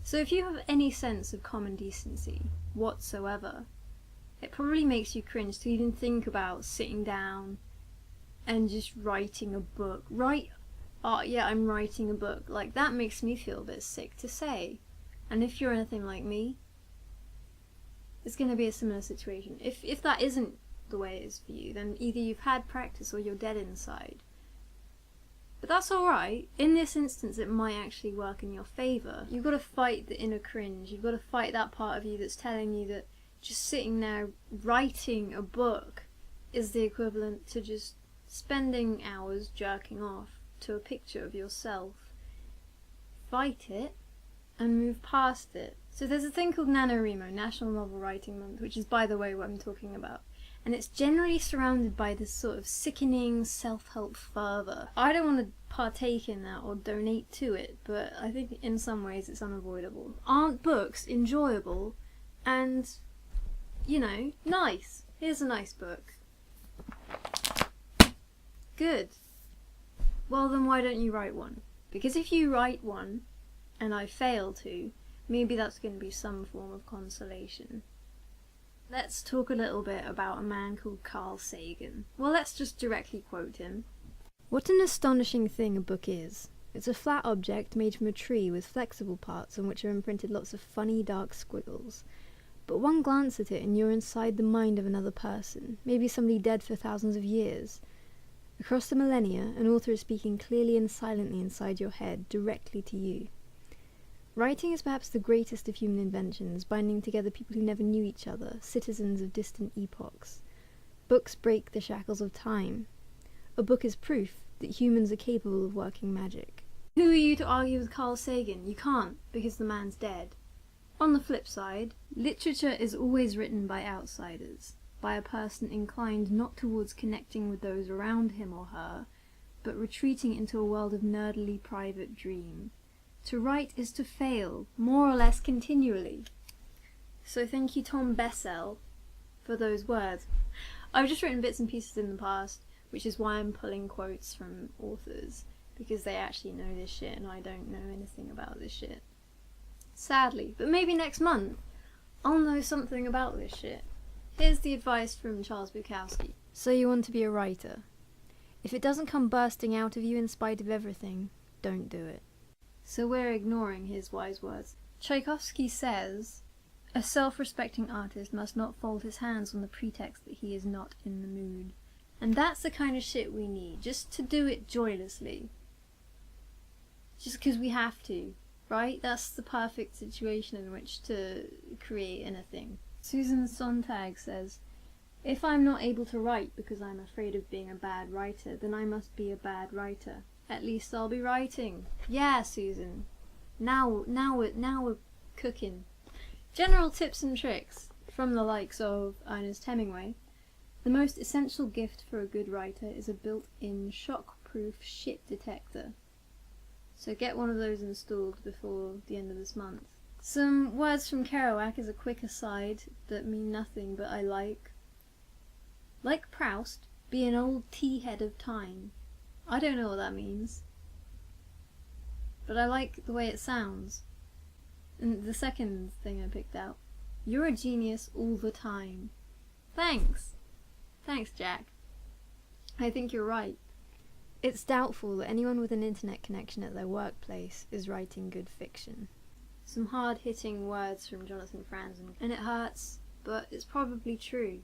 So if you have any sense of common decency whatsoever, it probably makes you cringe to even think about sitting down and just writing a book. Oh yeah, I'm writing a book. Like, that makes me feel a bit sick to say. And if you're anything like me, it's going to be a similar situation. If that isn't the way it is for you, then either you've had practice or you're dead inside. But that's alright. In this instance, it might actually work in your favour. You've got to fight the inner cringe. You've got to fight that part of you that's telling you that just sitting there writing a book is the equivalent to just spending hours jerking off to a picture of yourself. Fight it and move past it. So there's a thing called NaNoWriMo, National Novel Writing Month, which is, by the way, what I'm talking about. And it's generally surrounded by this sort of sickening self-help fervour. I don't want to partake in that or donate to it, but I think in some ways it's unavoidable. Aren't books enjoyable and, you know, nice? Here's a nice book. Good. Well, then why don't you write one? Because if you write one, and I fail to, maybe that's going to be some form of consolation. Let's talk a little bit about a man called Carl Sagan. Well, let's just directly quote him. What an astonishing thing a book is. It's a flat object made from a tree with flexible parts on which are imprinted lots of funny dark squiggles. But one glance at it and you're inside the mind of another person, maybe somebody dead for thousands of years. Across the millennia, an author is speaking clearly and silently inside your head, directly to you. Writing is perhaps the greatest of human inventions, binding together people who never knew each other, citizens of distant epochs. Books break the shackles of time. A book is proof that humans are capable of working magic. Who are you to argue with Carl Sagan? You can't, because the man's dead. On the flip side, literature is always written by outsiders, by a person inclined not towards connecting with those around him or her, but retreating into a world of nerdily private dream. To write is to fail, more or less continually. So thank you, Tom Bessel, for those words. I've just written bits and pieces in the past, which is why I'm pulling quotes from authors, because they actually know this shit and I don't know anything about this shit. Sadly, but maybe next month I'll know something about this shit. Here's the advice from Charles Bukowski. So you want to be a writer. If it doesn't come bursting out of you in spite of everything, don't do it. So we're ignoring his wise words. Tchaikovsky says, a self-respecting artist must not fold his hands on the pretext that he is not in the mood. And that's the kind of shit we need, just to do it joylessly. Just because we have to, right? That's the perfect situation in which to create anything. Susan Sontag says, if I'm not able to write because I'm afraid of being a bad writer, then I must be a bad writer. At least I'll be writing. Yeah, Susan. Now we're cooking. General tips and tricks from the likes of Ernest Hemingway. The most essential gift for a good writer is a built-in shock-proof shit detector. So get one of those installed before the end of this month. Some words from Kerouac as a quick aside that mean nothing but I like. Like Proust, be an old tea-head of time. I don't know what that means, but I like the way it sounds. And the second thing I picked out, you're a genius all the time. Thanks. Thanks, Jack. I think you're right. It's doubtful that anyone with an internet connection at their workplace is writing good fiction. Some hard-hitting words from Jonathan Franzen, and it hurts, but it's probably true.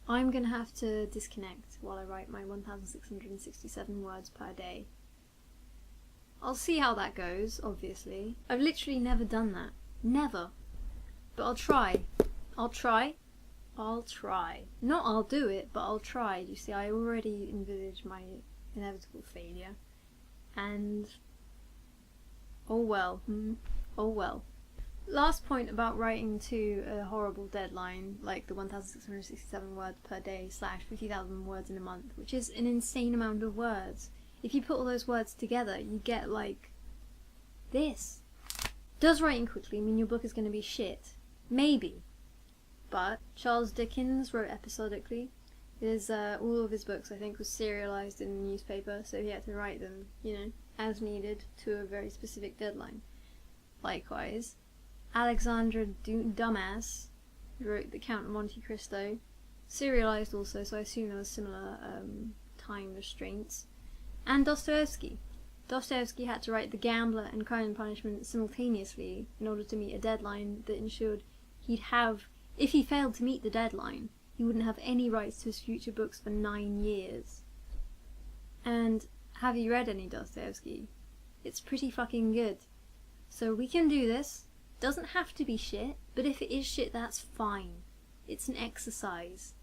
I'm going to have to disconnect while I write my 1,667 words per day. I'll see how that goes, obviously. I've literally never done that. Never. But I'll try. I'll try. Not I'll do it, but I'll try. You see, I already envisage my inevitable failure. And oh well. Oh well. Last point about writing to a horrible deadline, like the 1,667 words per day / 50,000 words in a month, which is an insane amount of words. If you put all those words together, you get like this. Does writing quickly mean your book is going to be shit? Maybe. But Charles Dickens wrote episodically. All of his books, I think, was serialized in the newspaper, so he had to write them, as needed to a very specific deadline. likewise. Alexandra Dumas, who wrote The Count of Monte Cristo, serialized also, so I assume there was similar time restraints. And Dostoevsky. Dostoevsky had to write The Gambler and Crime and Punishment simultaneously in order to meet a deadline that ensured he'd have, if he failed to meet the deadline, he wouldn't have any rights to his future books for 9 years. And have you read any Dostoevsky? It's pretty fucking good. So we can do this. Doesn't have to be shit, but if it is shit, that's fine. It's an exercise.